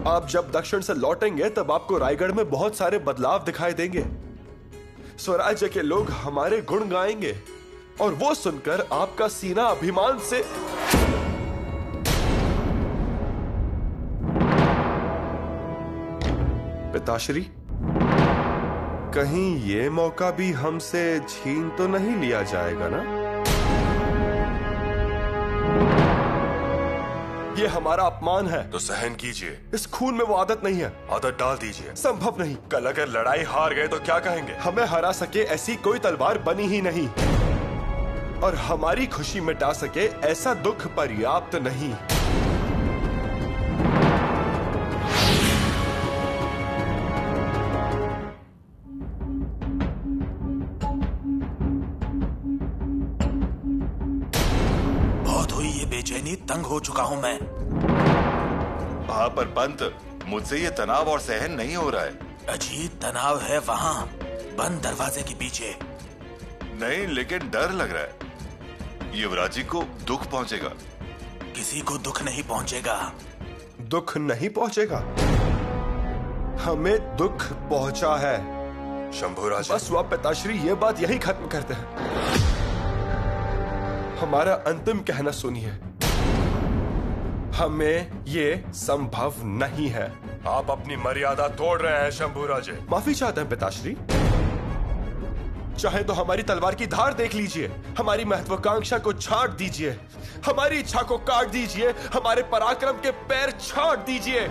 आप जब दक्षिण से लौटेंगे तब आपको रायगढ़ में बहुत सारे बदलाव दिखाई देंगे। स्वराज्य के लोग हमारे गुण गाएंगे और वो सुनकर आपका सीना अभिमान से पिताश्री, कहीं ये मौका भी हमसे छीन तो नहीं लिया जाएगा ना? ये हमारा अपमान है। तो सहन कीजिए। इस खून में वो आदत नहीं है। आदत डाल दीजिए। संभव नहीं। कल अगर लड़ाई हार गए तो क्या कहेंगे? हमें हरा सके ऐसी कोई तलवार बनी ही नहीं, और हमारी खुशी मिटा सके ऐसा दुख पर्याप्त नहीं। बेचैनी, तंग हो चुका हूं मैं। हाँ पर पंत, मुझसे ये तनाव और सहन नहीं हो रहा है। अजीब तनाव है वहाँ, बंद दरवाजे के पीछे। नहीं, लेकिन डर लग रहा है। युवराज जी को दुख पहुंचेगा। किसी को दुख नहीं पहुंचेगा। दुख नहीं पहुंचेगा? हमें दुख पहुंचा है। शंभुराज, बस वह पिताश्री ये बात यही खत्म करते हैं। हमारा अंतिम कहना सुनिए। हमें ये संभव नहीं है। आप अपनी मर्यादा तोड़ रहे हैं शंभुराज। माफी चाहते हैं पिताश्री। चाहे तो हमारी तलवार की धार देख लीजिए, हमारी महत्वाकांक्षा को छाट दीजिए, हमारी इच्छा को काट दीजिए, हमारे पराक्रम के पैर छाट दीजिए,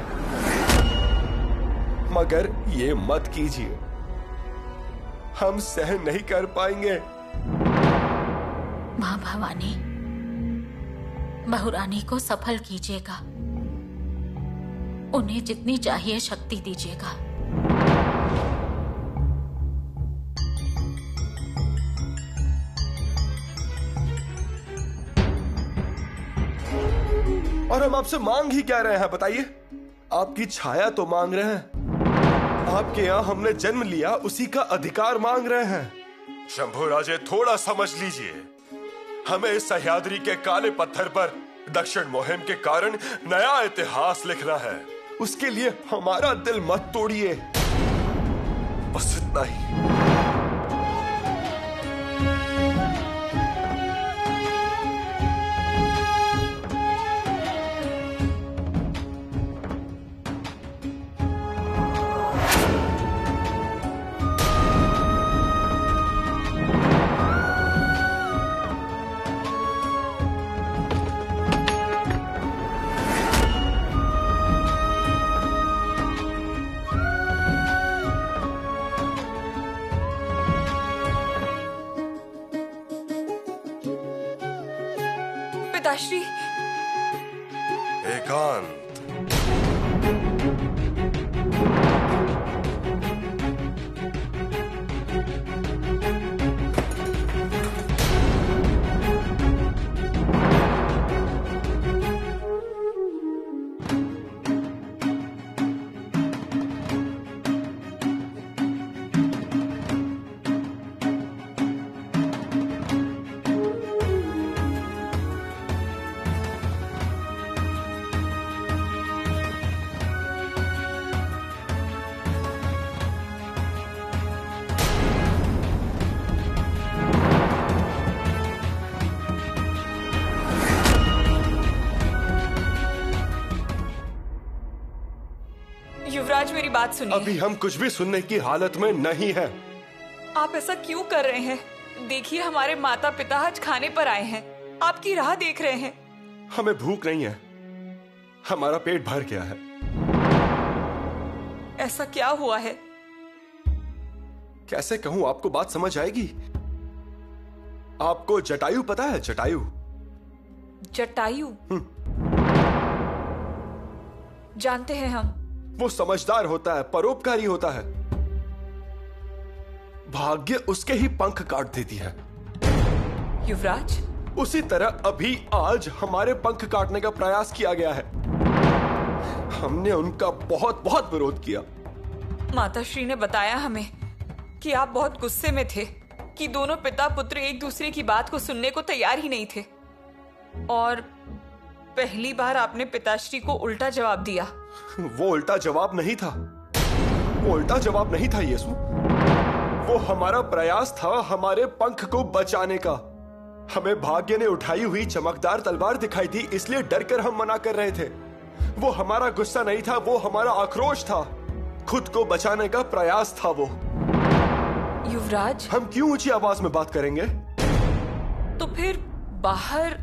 मगर ये मत कीजिए। हम सहन नहीं कर पाएंगे। मां भवानी, बहुरानी को सफल कीजिएगा। उन्हें जितनी चाहिए शक्ति दीजिएगा। और हम आपसे मांग ही क्या रहे हैं बताइए? आपकी छाया तो मांग रहे हैं। आपके यहाँ हमने जन्म लिया, उसी का अधिकार मांग रहे हैं। शंभुराजे, थोड़ा समझ लीजिए। हमें इस सह्याद्री के काले पत्थर पर दक्षिण मुहिम के कारण नया इतिहास लिखना है। उसके लिए हमारा दिल मत तोड़िए। बस इतना ही। पिताश्री, एकांत। युवराज, मेरी बात सुनिए। अभी हम कुछ भी सुनने की हालत में नहीं है। आप ऐसा क्यों कर रहे हैं? देखिए, हमारे माता पिता आज खाने पर आए हैं, आपकी राह देख रहे हैं। हमें भूख नहीं है, हमारा पेट भर गया है। ऐसा क्या हुआ है? कैसे कहूं, आपको बात समझ आएगी। आपको जटायु पता है? जटायु। जटायु? जानते हैं हम। वो समझदार होता है, परोपकारी होता है। भाग्य उसके ही पंख काट देती है। युवराज, उसी तरह अभी आज हमारे पंख काटने का प्रयास किया गया है। हमने उनका बहुत बहुत विरोध किया। माताश्री ने बताया हमें कि आप बहुत गुस्से में थे कि दोनों पिता पुत्र एक दूसरे की बात को सुनने को तैयार ही नहीं थे, और पहली बार आपने पिताश्री को उल्टा जवाब दिया। वो उल्टा जवाब नहीं था, वो उल्टा जवाब नहीं था यीशु। वो हमारा प्रयास था हमारे पंख को बचाने का। हमें भाग्य ने उठाई हुई चमकदार तलवार दिखाई दी, इसलिए डरकर हम मना कर रहे थे। वो हमारा गुस्सा नहीं था, वो हमारा आक्रोश था। खुद को बचाने का प्रयास था वो। युवराज, हम क्यों ऊंची आवाज में बात करेंगे? तो फिर बाहर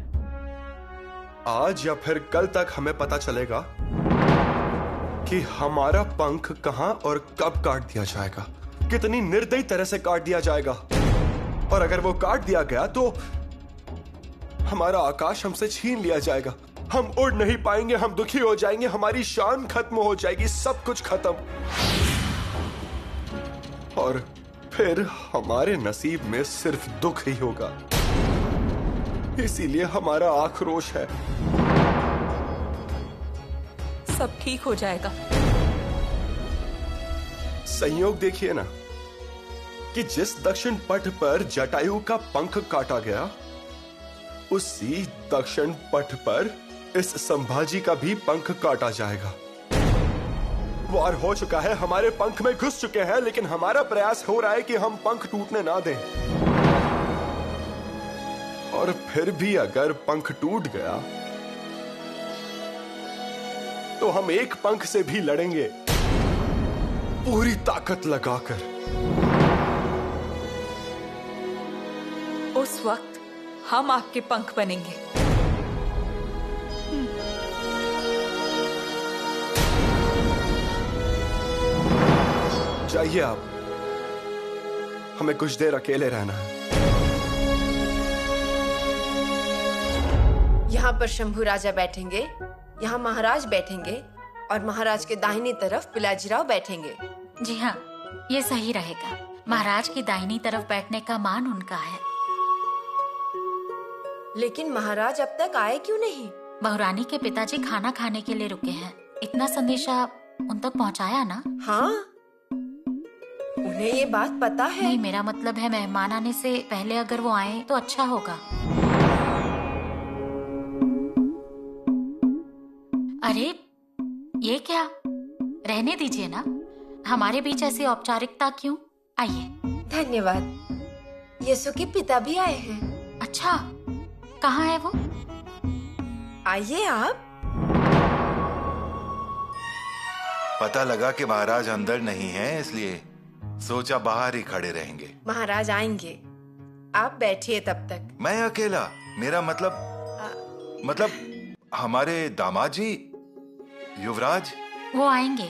आज या फिर कल तक हमें पता चलेगा कि हमारा पंख कहां और कब काट दिया जाएगा, कितनी निर्दयी तरह से काट दिया जाएगा। और अगर वो काट दिया गया तो हमारा आकाश हमसे छीन लिया जाएगा। हम उड़ नहीं पाएंगे, हम दुखी हो जाएंगे, हमारी शान खत्म हो जाएगी, सब कुछ खत्म। और फिर हमारे नसीब में सिर्फ दुख ही होगा। इसीलिए हमारा आक्रोश है। सब ठीक हो जाएगा। संयोग देखिए ना कि जिस दक्षिण पट पर जटायु का पंख काटा गया, उसी दक्षिण पट पर इस संभाजी का भी पंख काटा जाएगा। वार हो चुका है, हमारे पंख में घुस चुके हैं, लेकिन हमारा प्रयास हो रहा है कि हम पंख टूटने ना दें। और फिर भी अगर पंख टूट गया तो हम एक पंख से भी लड़ेंगे, पूरी ताकत लगाकर। उस वक्त हम आपके पंख बनेंगे। जाइए आप, हमें कुछ देर अकेले रहना है। यहाँ पर शंभू राजा बैठेंगे, यहाँ महाराज बैठेंगे और महाराज के दाहिनी तरफ पिलाजीराव बैठेंगे। जी हाँ, ये सही रहेगा। महाराज की दाहिनी तरफ बैठने का मान उनका है। लेकिन महाराज अब तक आए क्यों नहीं? बहुरानी के पिताजी खाना खाने के लिए रुके हैं। इतना संदेशा उन तक पहुँचाया ना? हाँ, उन्हें ये बात पता है। नहीं, मेरा मतलब है मेहमान आने से पहले अगर वो आए तो अच्छा होगा। अरे ये क्या, रहने दीजिए ना, हमारे बीच ऐसी औपचारिकता क्यों? आइए। धन्यवाद। यीशु के पिता भी आए हैं। अच्छा, कहाँ है वो? आइए आप। पता लगा कि महाराज अंदर नहीं है, इसलिए सोचा बाहर ही खड़े रहेंगे। महाराज आएंगे, आप बैठिए तब तक। मैं अकेला? मेरा मतलब हमारे दामाद जी युवराज। वो आएंगे,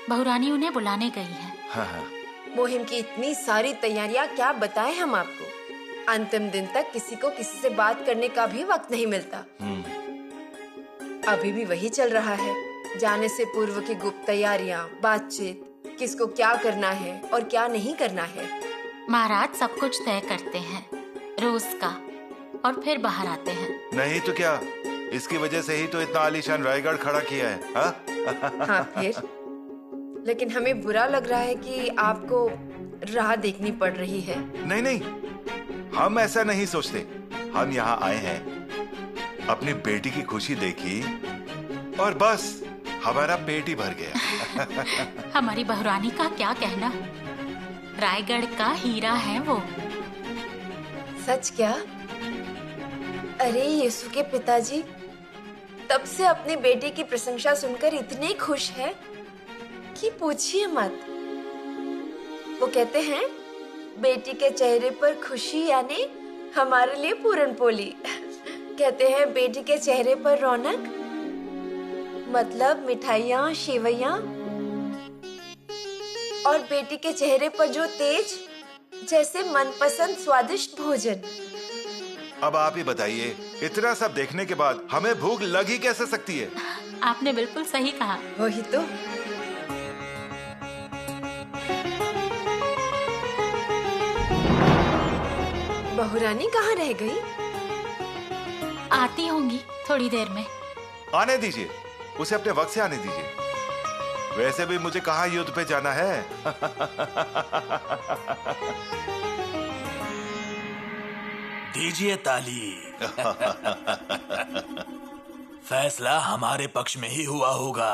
बहुरानी उन्हें बुलाने गई है। हाँ। मुहिम की इतनी सारी तैयारियां क्या बताएं हम आपको। अंतिम दिन तक किसी को किसी से बात करने का भी वक्त नहीं मिलता। अभी भी वही चल रहा है, जाने से पूर्व की गुप्त तैयारियां, बातचीत, किसको क्या करना है और क्या नहीं करना है। महाराज सब कुछ तय करते हैं रोज का, और फिर बाहर आते हैं। नहीं तो क्या, इसकी वजह से ही तो इतना आलीशान रायगढ़ खड़ा किया है। हाँ फिर, लेकिन हमें बुरा लग रहा है कि आपको राह देखनी पड़ रही है। नहीं, हम ऐसा नहीं सोचते। हम यहाँ आए हैं, अपनी बेटी की खुशी देखी और बस हमारा पेट ही भर गया। हमारी बहुरानी का क्या कहना, रायगढ़ का हीरा है वो। सच क्या? अरे यीशु के पिताजी तब से अपनी बेटी की प्रशंसा सुनकर इतने खुश हैं कि पूछिए मत। वो कहते हैं बेटी के चेहरे पर खुशी यानी हमारे लिए पूरन पोली। कहते हैं बेटी के चेहरे पर रौनक मतलब मिठाइयाँ, सेवइयाँ, और बेटी के चेहरे पर जो तेज जैसे मनपसंद स्वादिष्ट भोजन। अब आप ही बताइए, इतना सब देखने के बाद हमें भूख लग ही कैसे सकती है? आपने बिल्कुल सही कहा। वही तो। बहुरानी कहाँ रह गई? आती होंगी थोड़ी देर में। आने दीजिए, उसे अपने वक्त से आने दीजिए। वैसे भी मुझे कहाँ युद्ध पे जाना है। दीजिए ताली। फैसला हमारे पक्ष में ही हुआ होगा।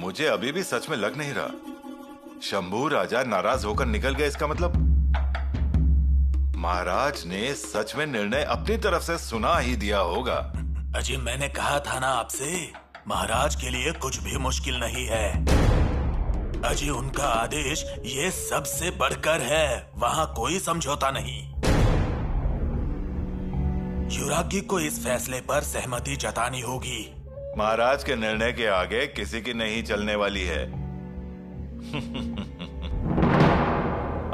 मुझे अभी भी सच में लग नहीं रहा। शंभू राजा नाराज होकर निकल गए, इसका मतलब महाराज ने सच में निर्णय अपनी तरफ से सुना ही दिया होगा। अजी मैंने कहा था ना आपसे, महाराज के लिए कुछ भी मुश्किल नहीं है। अजी उनका आदेश ये सबसे बढ़कर है, वहाँ कोई समझौता नहीं। युवरागी को इस फैसले पर सहमति जतानी होगी। महाराज के निर्णय के आगे किसी की नहीं चलने वाली है।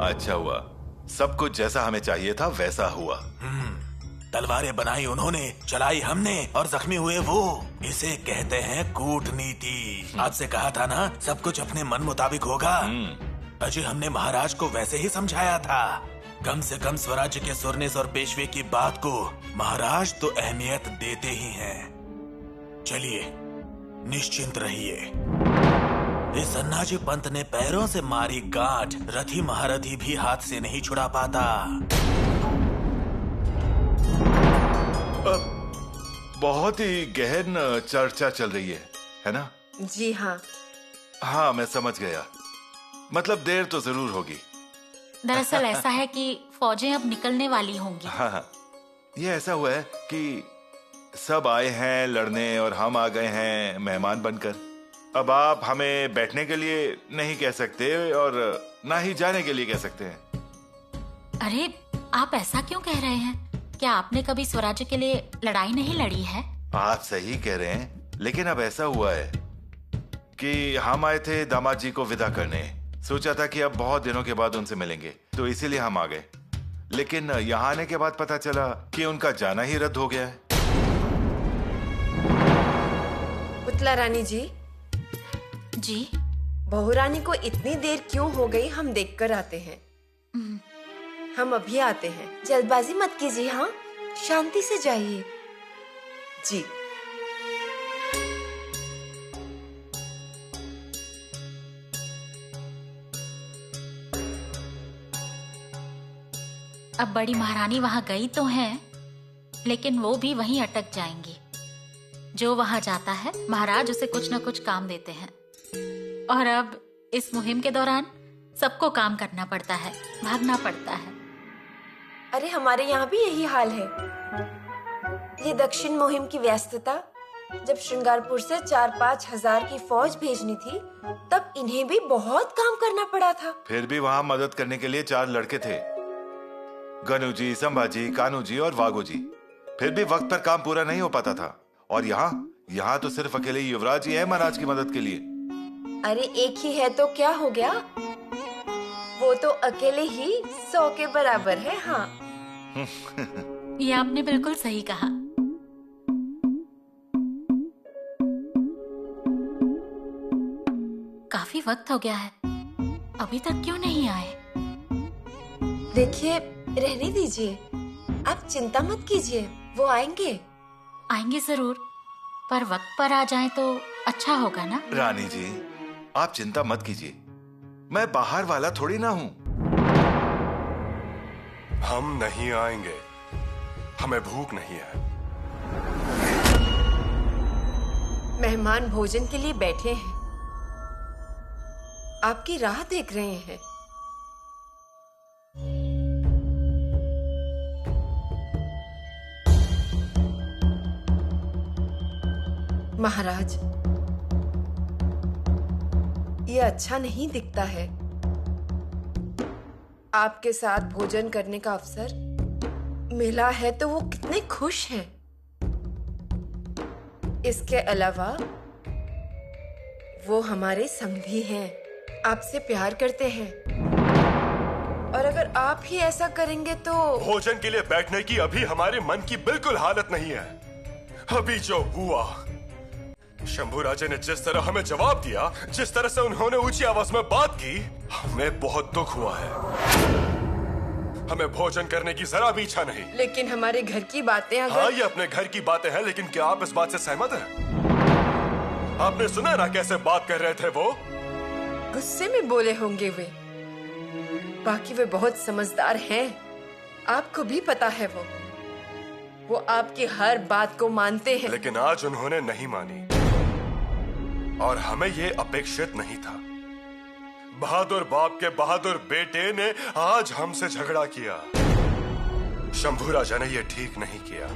अच्छा हुआ, सब कुछ जैसा हमें चाहिए था वैसा हुआ। तलवारें बनाई उन्होंने, चलाई हमने और जख्मी हुए वो। इसे कहते हैं कूटनीति। आपसे कहा था ना सब कुछ अपने मन मुताबिक होगा। अजय हमने महाराज को वैसे ही समझाया था। कम से कम स्वराज्य के सुरनेस और पेशवे की बात को महाराज तो अहमियत देते ही हैं। चलिए निश्चिंत रहिए। इस सन्नाजी पंत ने पैरों से मारी गांठ रथी महारथी भी हाथ से नहीं छुड़ा पाता। बहुत ही गहन चर्चा चल रही है ना? जी हाँ। हाँ मैं समझ गया, मतलब देर तो जरूर होगी। दरअसल ऐसा है कि फौजें अब निकलने वाली होंगी। हाँ, ये ऐसा हुआ है कि सब आए हैं लड़ने और हम आ गए हैं मेहमान बनकर। अब आप हमें बैठने के लिए नहीं कह सकते और ना ही जाने के लिए कह सकते हैं। अरे आप ऐसा क्यों कह रहे हैं? क्या आपने कभी स्वराज्य के लिए लड़ाई नहीं लड़ी है? आप सही कह रहे हैं, लेकिन अब ऐसा हुआ है कि हम आए थे दामाद जी को विदा करने। सोचा था कि अब बहुत दिनों के बाद उनसे मिलेंगे, तो इसीलिए हम आ गए। लेकिन यहाँ आने के बाद पता चला कि उनका जाना ही रद्द हो गया है। पुतला रानी जी। जी? बहू रानी को इतनी देर क्यों हो गई, हम देखकर आते हैं। हम अभी आते हैं, जल्दबाजी मत कीजिए। हाँ, शांति से जाइए। जी। अब बड़ी महारानी वहां गई तो हैं, लेकिन वो भी वहीं अटक जाएंगी। जो वहां जाता है महाराज उसे कुछ न कुछ काम देते हैं, और अब इस मुहिम के दौरान सबको काम करना पड़ता है, भागना पड़ता है। अरे हमारे यहाँ भी यही हाल है। ये दक्षिण मुहिम की व्यस्तता, जब श्रृंगारपुर से 4-5 हजार की फौज भेजनी थी, तब इन्हें भी बहुत काम करना पड़ा था। फिर भी वहाँ मदद करने के लिए 4 लड़के थे, गनु जी, संभाजी, कानू जी और वागो जी। फिर भी वक्त पर काम पूरा नहीं हो पाता था। और यहाँ तो सिर्फ अकेले युवराज ही है महाराज की मदद के लिए। अरे एक ही है तो क्या हो गया, वो तो अकेले ही 100 के बराबर है। हाँ ये आपने बिल्कुल सही कहा। काफी वक्त हो गया है, अभी तक क्यों नहीं आए? देखिए, रहने दीजिए, आप चिंता मत कीजिए, वो आएंगे। आएंगे जरूर, पर वक्त पर आ जाएं तो अच्छा होगा ना? रानी जी आप चिंता मत कीजिए, मैं बाहर वाला थोड़ी ना हूँ। हम नहीं आएंगे, हमें भूख नहीं है। मेहमान भोजन के लिए बैठे हैं, आपकी राह देख रहे हैं। महाराज, ये अच्छा नहीं दिखता है। आपके साथ भोजन करने का अवसर मिला है तो वो कितने खुश हैं। इसके अलावा वो हमारे संगी हैं, आपसे प्यार करते हैं, और अगर आप ही ऐसा करेंगे तो। भोजन के लिए बैठने की अभी हमारे मन की बिल्कुल हालत नहीं है। अभी जो हुआ, शंभू राजा ने जिस तरह हमें जवाब दिया, जिस तरह से उन्होंने ऊंची आवाज में बात की, हमें बहुत दुख हुआ है। हमें भोजन करने की जरा भी इच्छा नहीं। लेकिन हमारे घर की बातें अगर। हाँ, ये अपने घर की बातें हैं, लेकिन क्या आप इस बात से सहमत हैं? आपने सुना ना कैसे बात कर रहे थे वो? गुस्से में बोले होंगे वे, बाकी वे बहुत समझदार हैं। आपको भी पता है वो आपकी हर बात को मानते हैं। लेकिन आज उन्होंने नहीं मानी। और हमें ये अपेक्षित नहीं था। बहादुर बाप के बहादुर बेटे ने आज हमसे झगड़ा किया। शंभू राजा ने ये ठीक नहीं किया।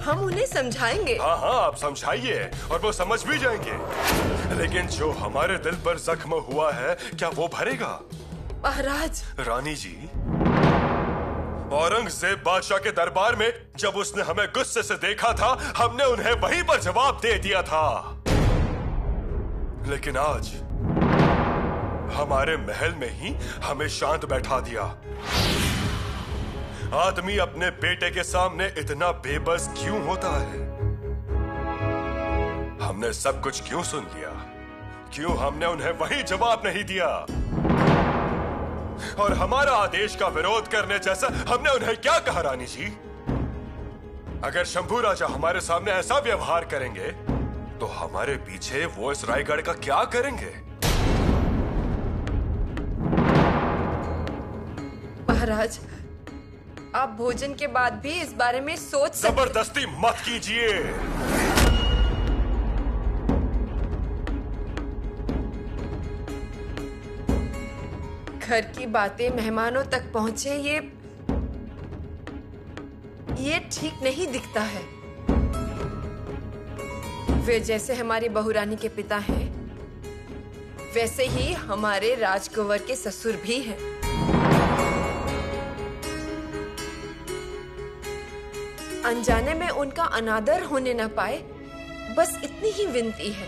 हम उन्हें समझाएंगे। हाँ हाँ, आप समझाइए और वो समझ भी जाएंगे। लेकिन जो हमारे दिल पर जख्म हुआ है, क्या वो भरेगा? महाराज। रानी जी, औरंगजेब बादशाह के दरबार में जब उसने हमें गुस्से से देखा था, हमने उन्हें वहीं पर जवाब दे दिया था। लेकिन आज हमारे महल में ही हमें शांत बैठा दिया। आदमी अपने बेटे के सामने इतना बेबस क्यों होता है? हमने सब कुछ क्यों सुन लिया? क्यों हमने उन्हें वही जवाब नहीं दिया? और हमारा आदेश का विरोध करने जैसा हमने उन्हें क्या कहा? रानी जी, अगर शंभू राजा हमारे सामने ऐसा व्यवहार करेंगे तो हमारे पीछे वो इस रायगढ़ का क्या करेंगे? महाराज, आप भोजन के बाद भी इस बारे में सोच सकते। जबरदस्ती मत कीजिए। घर की बातें मेहमानों तक पहुंचे, ये ठीक नहीं दिखता है। वे जैसे हमारी बहुरानी के पिता हैं, वैसे ही हमारे राजकुंवर के ससुर भी हैं। अनजाने में उनका अनादर होने न पाए, बस इतनी ही विनती है।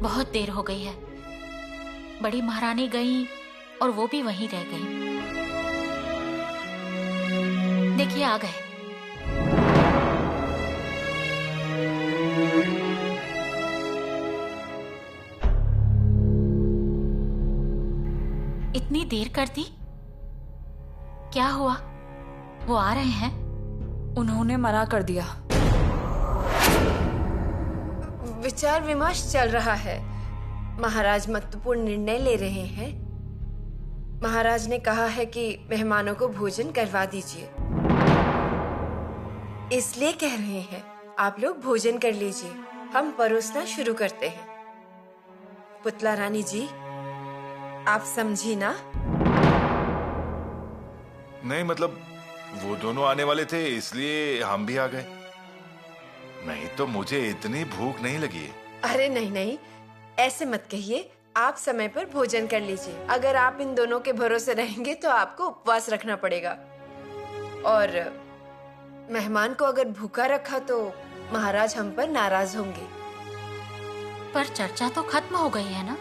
बहुत देर हो गई है। बड़ी महारानी गई और वो भी वहीं रह गई। देखिए, आ गए। इतनी देर कर दी? क्या हुआ? वो आ रहे हैं? उन्होंने मना कर दिया। विचार विमर्श चल रहा है। महाराज महत्वपूर्ण निर्णय ले रहे हैं। महाराज ने कहा है कि मेहमानों को भोजन करवा दीजिए, इसलिए कह रहे हैं आप लोग भोजन कर लीजिए। हम परोसना शुरू करते हैं। पुतला रानी जी, आप समझी ना? नहीं, मतलब वो दोनों आने वाले थे इसलिए हम भी आ गए। नहीं तो मुझे इतनी भूख नहीं लगी है। अरे नहीं नहीं, ऐसे मत कहिए। आप समय पर भोजन कर लीजिए। अगर आप इन दोनों के भरोसे रहेंगे तो आपको उपवास रखना पड़ेगा। और मेहमान को अगर भूखा रखा तो महाराज हम पर नाराज होंगे। पर चर्चा तो खत्म हो गई है ना,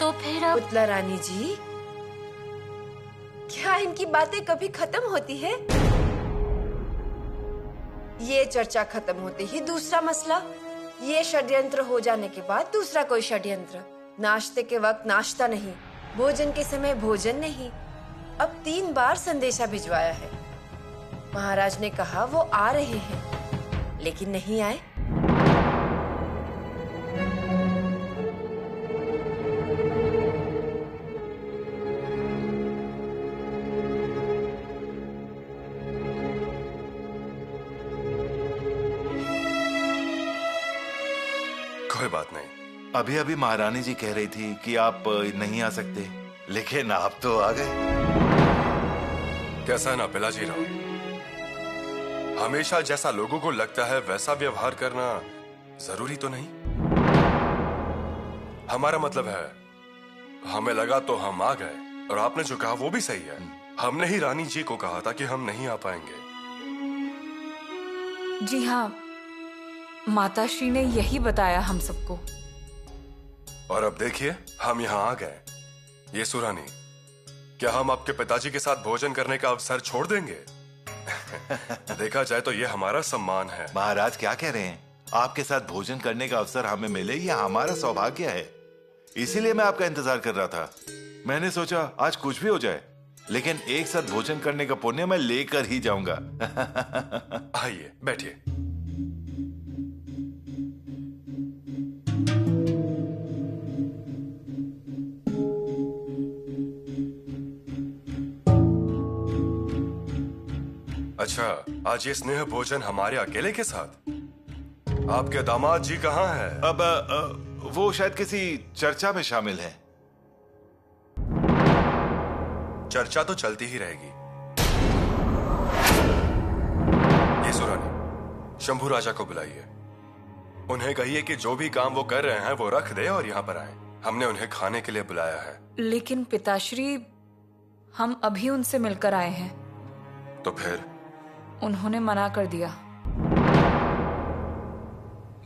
तो फिर अब... पुतला रानी जी, क्या इनकी बातें कभी खत्म होती है? ये चर्चा खत्म होते ही दूसरा मसला, ये षड्यंत्र हो जाने के बाद दूसरा कोई षड्यंत्र। नाश्ते के वक्त नाश्ता नहीं, भोजन के समय भोजन नहीं। अब 3 बार संदेशा भिजवाया है। महाराज ने कहा वो आ रहे हैं, लेकिन नहीं आए। कोई बात नहीं। अभी अभी महारानी जी कह रही थी कि आप नहीं आ सकते, लेकिन आप तो आ गए। कैसा है ना पिलाजी राव, हमेशा जैसा लोगों को लगता है वैसा व्यवहार करना जरूरी तो नहीं। हमारा मतलब है, हमें लगा तो हम आ गए, और आपने जो कहा वो भी सही है। हमने ही रानी जी को कहा था कि हम नहीं आ पाएंगे। जी हाँ, माताश्री ने यही बताया हम सबको। और अब देखिए, हम यहाँ आ गए। ये सुरानी, क्या हम आपके पिताजी के साथ भोजन करने का अवसर छोड़ देंगे? देखा जाए तो ये हमारा सम्मान है। महाराज क्या कह रहे हैं? आपके साथ भोजन करने का अवसर हमें मिले, ये हमारा सौभाग्य है। इसीलिए मैं आपका इंतजार कर रहा था। मैंने सोचा आज कुछ भी हो जाए, लेकिन एक साथ भोजन करने का पुण्य मैं लेकर ही जाऊंगा। आइए बैठिए। अच्छा, आज ये स्नेह भोजन हमारे अकेले के साथ? आपके दामाद जी कहाँ हैं? अब वो शायद किसी चर्चा में शामिल हैं। चर्चा तो चलती ही रहेगी। ये सुरानी, शंभू राजा को बुलाइए। उन्हें कहिए कि जो भी काम वो कर रहे हैं वो रख दे और यहाँ पर आए। हमने उन्हें खाने के लिए बुलाया है। लेकिन पिताश्री, हम अभी उनसे मिलकर आए हैं। तो फिर? उन्होंने मना कर दिया।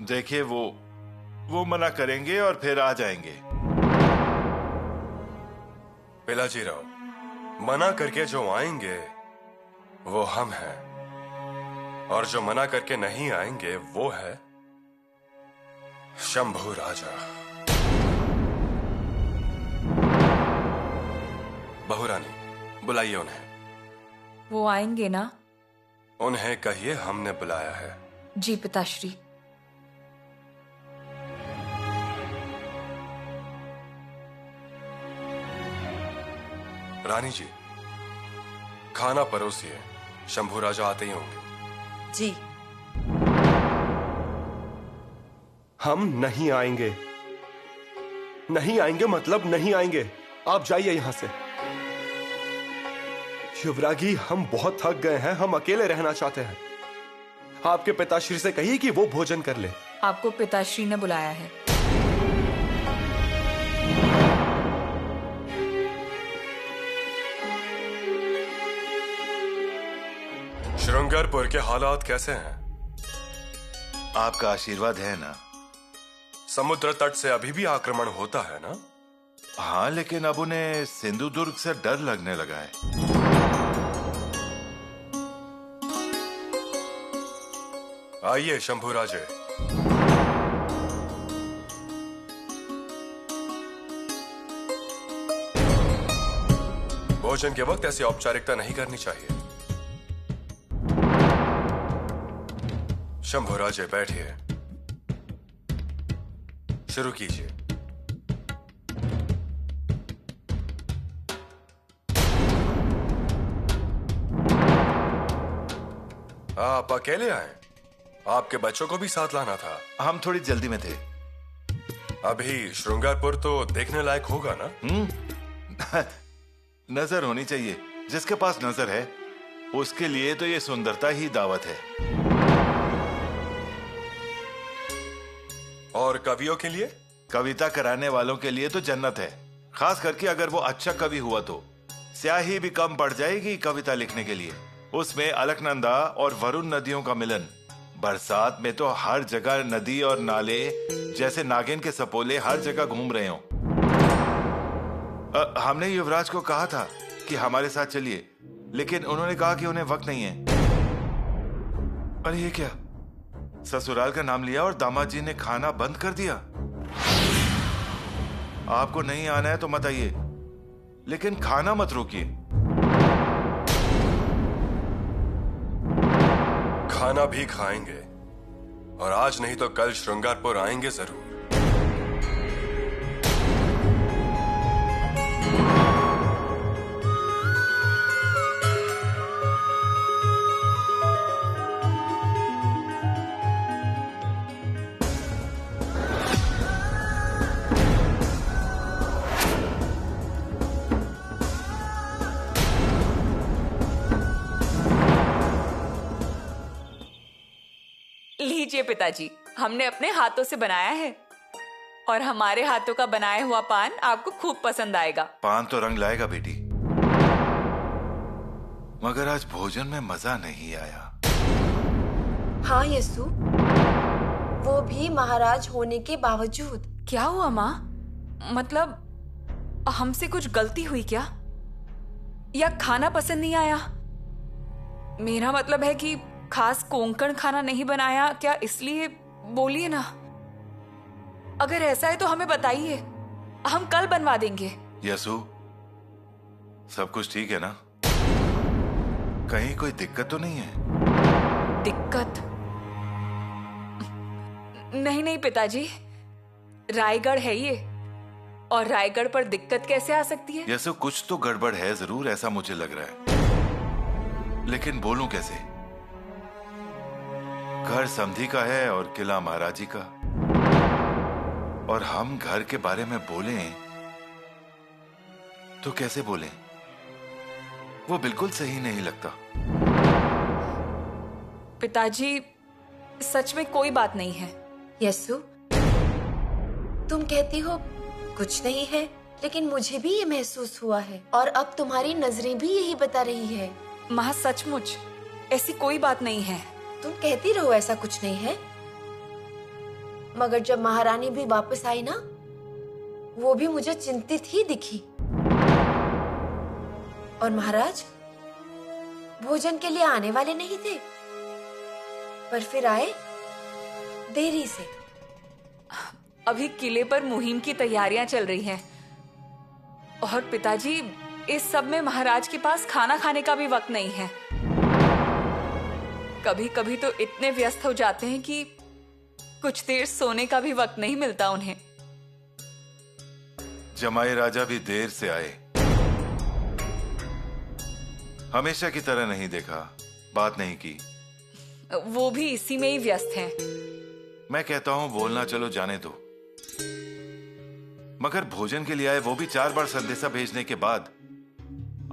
देखिए, वो मना करेंगे और फिर आ जाएंगे। पिलाजी राव, मना करके जो आएंगे वो हम हैं, और जो मना करके नहीं आएंगे वो है शंभू राजा। बहुरानी, बुलाइए उन्हें। वो आएंगे ना? उन्हें कहिए हमने बुलाया है। जी पिताश्री। रानी जी, खाना परोसिए। शंभू राजा आते ही होंगे। जी। हम नहीं आएंगे। नहीं आएंगे मतलब नहीं आएंगे। आप जाइए यहां से। युवरागी, हम बहुत थक गए हैं। हम अकेले रहना चाहते हैं। आपके पिताश्री से कहिए कि वो भोजन कर ले। आपको पिताश्री ने बुलाया है। श्रृंगारपुर के हालात कैसे हैं? आपका आशीर्वाद है ना? समुद्र तट से अभी भी आक्रमण होता है ना? हाँ, लेकिन अब उन्हें सिंधुदुर्ग से डर लगने लगा है। आइए शंभू राजे। भोजन के वक्त ऐसी औपचारिकता नहीं करनी चाहिए। शंभू राजे, बैठिए। शुरू कीजिए। आप अकेले आए? आपके बच्चों को भी साथ लाना था। हम थोड़ी जल्दी में थे। अभी श्रृंगारपुर तो देखने लायक होगा ना? नजर होनी चाहिए। जिसके पास नजर है उसके लिए तो ये सुंदरता ही दावत है। और कवियों के लिए? कविता कराने वालों के लिए तो जन्नत है। खास करके अगर वो अच्छा कवि हुआ तो स्याही भी कम पड़ जाएगी कविता लिखने के लिए। उसमें अलकनंदा और वरुण नदियों का मिलन। बरसात में तो हर जगह नदी और नाले जैसे नागिन के सपोले हर जगह घूम रहे हों। हमने युवराज को कहा था कि हमारे साथ चलिए, लेकिन उन्होंने कहा कि उन्हें वक्त नहीं है। अरे ये क्या, ससुराल का नाम लिया और दामाद जी ने खाना बंद कर दिया। आपको नहीं आना है तो मत आइए, लेकिन खाना मत रोकिए। खाना भी खाएंगे, और आज नहीं तो कल श्रृंगारपुर आएंगे जरूर। लीजिए पिताजी, हमने अपने हाथों से बनाया है, और हमारे हाथों का बनाया हुआ पान आपको खूब पसंद आएगा। पान तो रंग लाएगा बेटी, मगर आज भोजन में मजा नहीं आया। हाँ यसु, वो भी महाराज होने के बावजूद। क्या हुआ माँ? मतलब हमसे कुछ गलती हुई क्या? या खाना पसंद नहीं आया? मेरा मतलब है कि खास कोंकण खाना नहीं बनाया क्या, इसलिए बोलिए ना। अगर ऐसा है तो हमें बताइए, हम कल बनवा देंगे। यसु, सब कुछ ठीक है ना? कहीं कोई दिक्कत तो नहीं है? दिक्कत? नहीं नहीं पिताजी, रायगढ़ है ये, और रायगढ़ पर दिक्कत कैसे आ सकती है? यसु, कुछ तो गड़बड़ है जरूर, ऐसा मुझे लग रहा है, लेकिन बोलूं कैसे? घर समधी का है और किला महाराजी का, और हम घर के बारे में बोलें तो कैसे बोलें? वो बिल्कुल सही नहीं लगता। पिताजी, सच में कोई बात नहीं है। यस्सु, तुम कहती हो कुछ नहीं है, लेकिन मुझे भी ये महसूस हुआ है और अब तुम्हारी नजरें भी यही बता रही है। माँ, सचमुच ऐसी कोई बात नहीं है। तुम कहती रहो ऐसा कुछ नहीं है, मगर जब महारानी भी वापस आई ना, वो भी मुझे चिंतित ही दिखी। और महाराज भोजन के लिए आने वाले नहीं थे, पर फिर आए देरी से। अभी किले पर मुहिम की तैयारियां चल रही हैं, और पिताजी इस सब में महाराज के पास खाना खाने का भी वक्त नहीं है। कभी कभी तो इतने व्यस्त हो जाते हैं कि कुछ देर सोने का भी वक्त नहीं मिलता उन्हें। जमाई राजा भी देर से आए, हमेशा की तरह नहीं देखा, बात नहीं की। वो भी इसी में ही व्यस्त हैं। मैं कहता हूं बोलना चलो जाने दो, मगर भोजन के लिए आए, वो भी 4 बार संदेशा भेजने के बाद।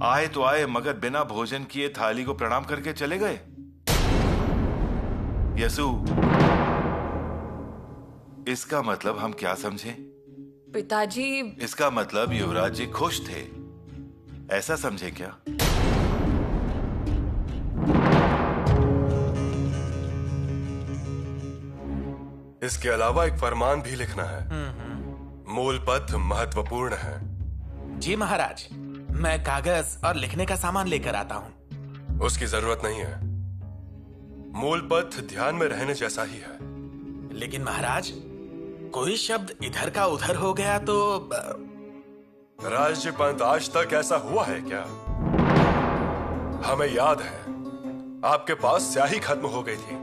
आए तो आए, मगर बिना भोजन किए थाली को प्रणाम करके चले गए। यसु, इसका मतलब हम क्या समझे? पिताजी, इसका मतलब युवराज जी खुश थे, ऐसा समझे क्या? इसके अलावा एक फरमान भी लिखना है। मूल पथ महत्वपूर्ण है। जी महाराज, मैं कागज और लिखने का सामान लेकर आता हूँ। उसकी जरूरत नहीं है, मूल पथ ध्यान में रहने जैसा ही है। लेकिन महाराज, कोई शब्द इधर का उधर हो गया तो राज्य पंत, आज तक ऐसा हुआ है क्या? हमें याद है, आपके पास स्याही खत्म हो गई थी,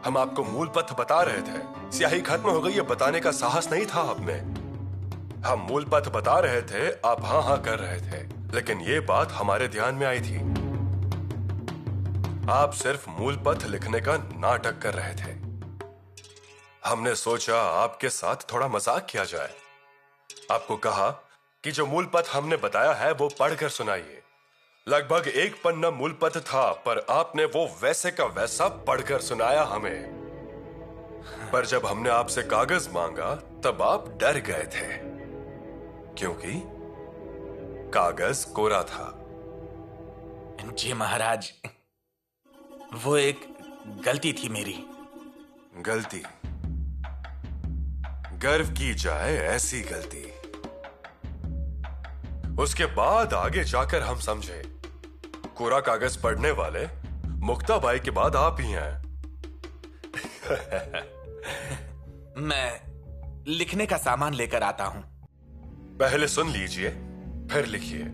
हम आपको मूल पथ बता रहे थे। स्याही खत्म हो गई ये बताने का साहस नहीं था आप में। हम मूल पथ बता रहे थे, आप हाँ हाँ कर रहे थे, लेकिन ये बात हमारे ध्यान में आई थी। आप सिर्फ मूल पथ लिखने का नाटक कर रहे थे। हमने सोचा आपके साथ थोड़ा मजाक किया जाए। आपको कहा कि जो मूल पथ हमने बताया है वो पढ़कर सुनाइए। लगभग 1 पन्ना मूल पथ था, पर आपने वो वैसे का वैसा पढ़कर सुनाया हमें। पर जब हमने आपसे कागज मांगा तब आप डर गए थे, क्योंकि कागज कोरा था। जी महाराज, वो एक गलती थी मेरी। गलती? गर्व की जाए ऐसी गलती। उसके बाद आगे जाकर हम समझे, कोरा कागज पढ़ने वाले मुक्ताबाई के बाद आप ही हैं। मैं लिखने का सामान लेकर आता हूं। पहले सुन लीजिए, फिर लिखिए।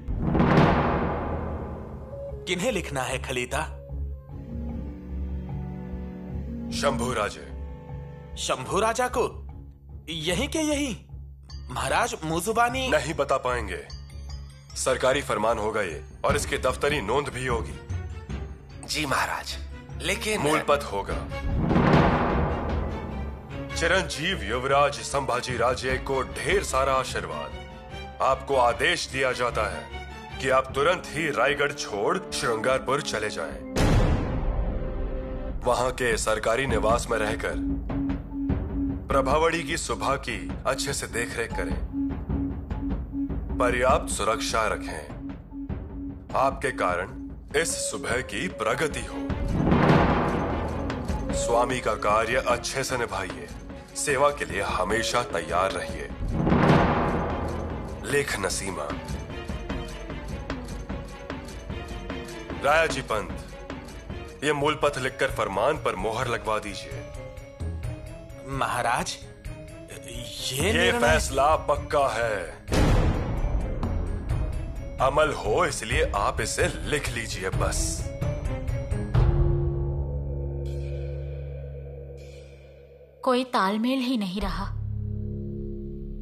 किन्हें लिखना है खलीता? शंभू राजे। शंभू राजा को? यही के यही? महाराज मुजुबानी नहीं बता पाएंगे, सरकारी फरमान होगा ये, और इसकी दफ्तरी नोंद भी होगी। जी महाराज, लेकिन मूल पथ होगा। चिरंजीव युवराज संभाजी राजे को ढेर सारा आशीर्वाद। आपको आदेश दिया जाता है कि आप तुरंत ही रायगढ़ छोड़ श्रृंगारपुर चले जाएं। वहां के सरकारी निवास में रहकर प्रभावड़ी की सुबह की अच्छे से देखरेख करें, पर्याप्त सुरक्षा रखें। आपके कारण इस सुबह की प्रगति हो। स्वामी का कार्य अच्छे से निभाइए, सेवा के लिए हमेशा तैयार रहिए। लेख नसीमा। राया जी पंत, ये मूल पथ लिखकर फरमान पर मोहर लगवा दीजिए। महाराज, ये फैसला पक्का है, अमल हो, इसलिए आप इसे लिख लीजिए बस। कोई तालमेल ही नहीं रहा।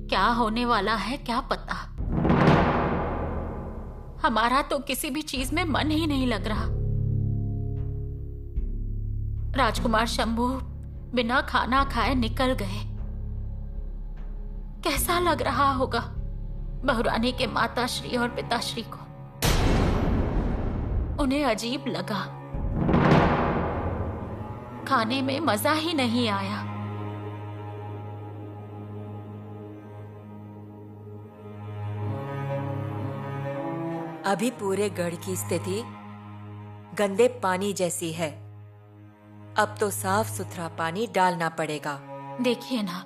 क्या होने वाला है क्या पता। हमारा तो किसी भी चीज में मन ही नहीं लग रहा। राजकुमार शंभू बिना खाना खाए निकल गए। कैसा लग रहा होगा बहुरानी के माताश्री और पिताश्री को? उन्हें अजीब लगा, खाने में मजा ही नहीं आया। अभी पूरे गढ़ की स्थिति गंदे पानी जैसी है। अब तो साफ सुथरा पानी डालना पड़ेगा। देखिए ना,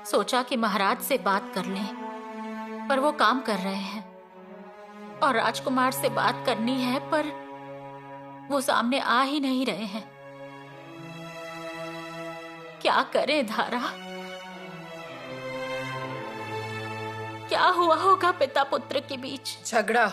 सोचा कि महाराज से बात कर लें, पर वो काम कर रहे हैं, और राजकुमार से बात करनी है पर वो सामने आ ही नहीं रहे हैं। क्या करें धारा? क्या हुआ होगा पिता पुत्र के बीच? झगड़ा।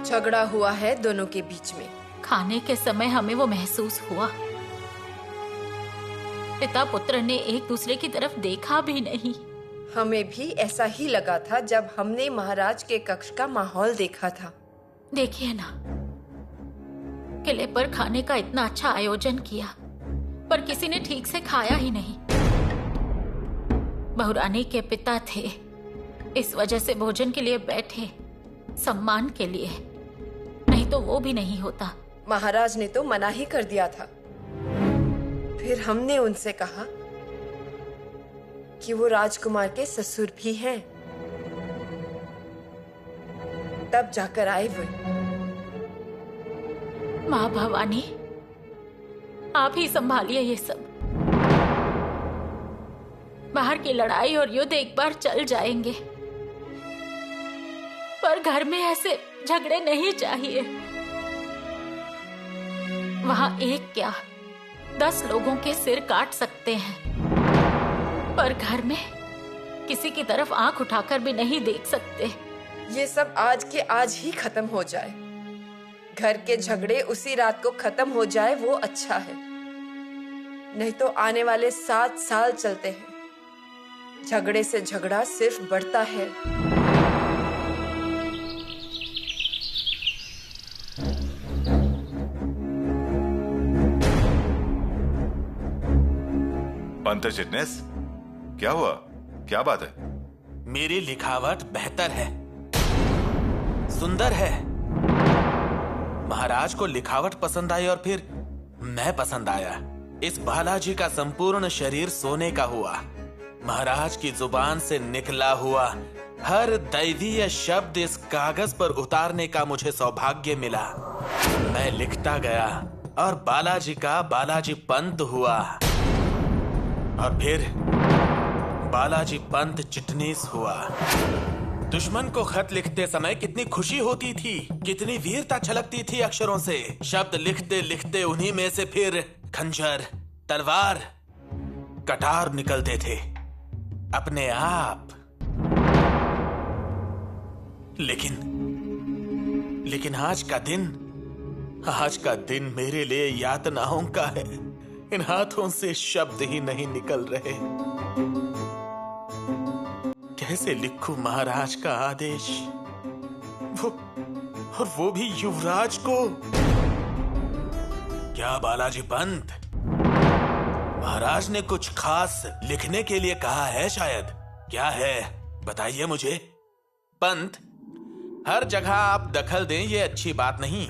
झगड़ा हुआ है दोनों के बीच में। खाने के समय हमें वो महसूस हुआ। पिता पुत्र ने एक दूसरे की तरफ देखा भी नहीं। हमें भी ऐसा ही लगा था जब हमने महाराज के कक्ष का माहौल देखा था। देखिए ना, किले पर खाने का इतना अच्छा आयोजन किया, पर किसी ने ठीक से खाया ही नहीं। बहुरानी के पिता थे, इस वजह से भोजन के लिए बैठे, सम्मान के लिए, नहीं तो वो भी नहीं होता। महाराज ने तो मना ही कर दिया था। फिर हमने उनसे कहा कि वो राजकुमार के ससुर भी हैं। तब जाकर आए वो। माँ भवानी, आप ही संभालिए ये सब। बाहर की लड़ाई और युद्ध एक बार चल जाएंगे, पर घर में ऐसे झगड़े नहीं चाहिए। वहां एक क्या 10 लोगों के सिर काट सकते हैं, पर घर में किसी की तरफ आंख उठाकर भी नहीं देख सकते। ये सब आज के आज ही खत्म हो जाए। घर के झगड़े उसी रात को खत्म हो जाए, वो अच्छा है। नहीं तो आने वाले 7 साल चलते हैं। झगड़े से झगड़ा सिर्फ बढ़ता है। पंत चिटनेस, क्या हुआ? क्या बात है? मेरी लिखावट बेहतर है, सुंदर है। महाराज को लिखावट पसंद आई और फिर मैं पसंद आया। इस बालाजी का संपूर्ण शरीर सोने का हुआ। महाराज की जुबान से निकला हुआ हर दैवीय शब्द इस कागज पर उतारने का मुझे सौभाग्य मिला। मैं लिखता गया और बालाजी का बालाजी पंत हुआ, और फिर बालाजी पंत चिटनीस हुआ। दुश्मन को खत लिखते समय कितनी खुशी होती थी, कितनी वीरता छलकती थी अक्षरों से। शब्द लिखते लिखते उन्हीं में से फिर खंजर, तलवार, कटार निकलते थे अपने आप। लेकिन आज का दिन मेरे लिए यातनाओं का है। इन हाथों से शब्द ही नहीं निकल रहे। कैसे लिखूं महाराज का आदेश, वो भी युवराज को? क्या बालाजी पंत, महाराज ने कुछ खास लिखने के लिए कहा है शायद? क्या है बताइए मुझे। पंत, हर जगह आप दखल दें ये अच्छी बात नहीं।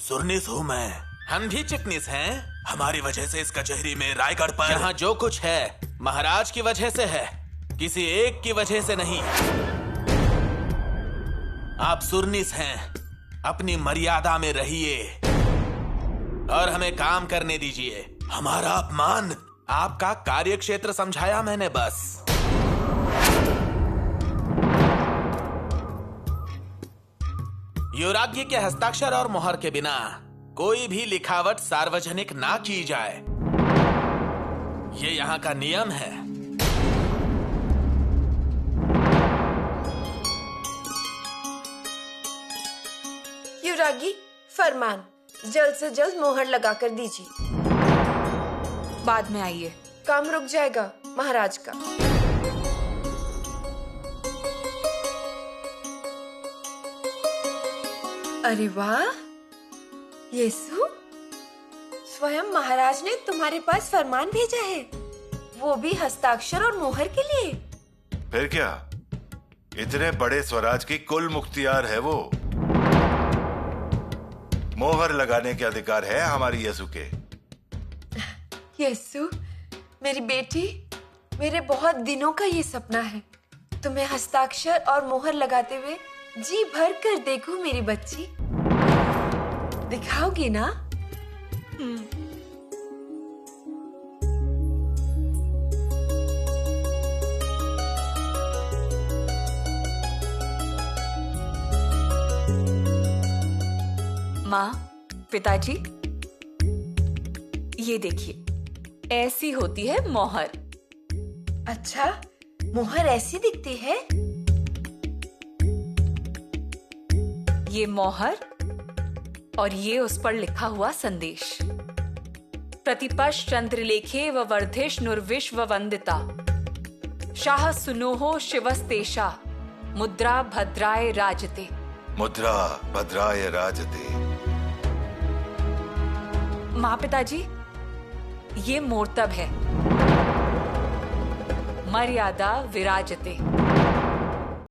सुरनिस हूं मैं, हम भी चिटनिस हैं। हमारी वजह से इस कचहरी में रायगढ़ पर यहाँ जो कुछ है महाराज की वजह से है, किसी एक की वजह से नहीं। आप सुरनिस हैं, अपनी मर्यादा में रहिए और हमें काम करने दीजिए। हमारा अपमान आपका कार्यक्षेत्र समझाया मैंने बस। युवराज्ञी के हस्ताक्षर और मोहर के बिना कोई भी लिखावट सार्वजनिक ना की जाए, ये यहाँ का नियम है। युवरागी, फरमान जल्द से जल्द मोहर लगाकर दीजिए। बाद में आइए। काम रुक जाएगा महाराज का। अरे वाह यीशु, स्वयं महाराज ने तुम्हारे पास फरमान भेजा है, वो भी हस्ताक्षर और मोहर के लिए। फिर क्या, इतने बड़े स्वराज की कुल मुख्तियार है वो। मोहर लगाने के अधिकार है हमारी यीशु के। यीशु, मेरी बेटी, मेरे बहुत दिनों का ये सपना है, तुम्हें हस्ताक्षर और मोहर लगाते हुए जी भर कर देखूं मेरी बच्ची। दिखाओगी ना? माँ, पिताजी, ये देखिए, ऐसी होती है मोहर। अच्छा, मोहर ऐसी दिखती है? ये मोहर और ये उस पर लिखा हुआ संदेश। प्रतिपक्ष चंद्रलेखे व वर्धिष नुर्विश्व वंदिता शाह सुनोहो शिवस्तेषा मुद्रा भद्राय राजते। मुद्रा भद्राय राजते। माँ, पिताजी, ये मोर्तब है। मर्यादा विराजते।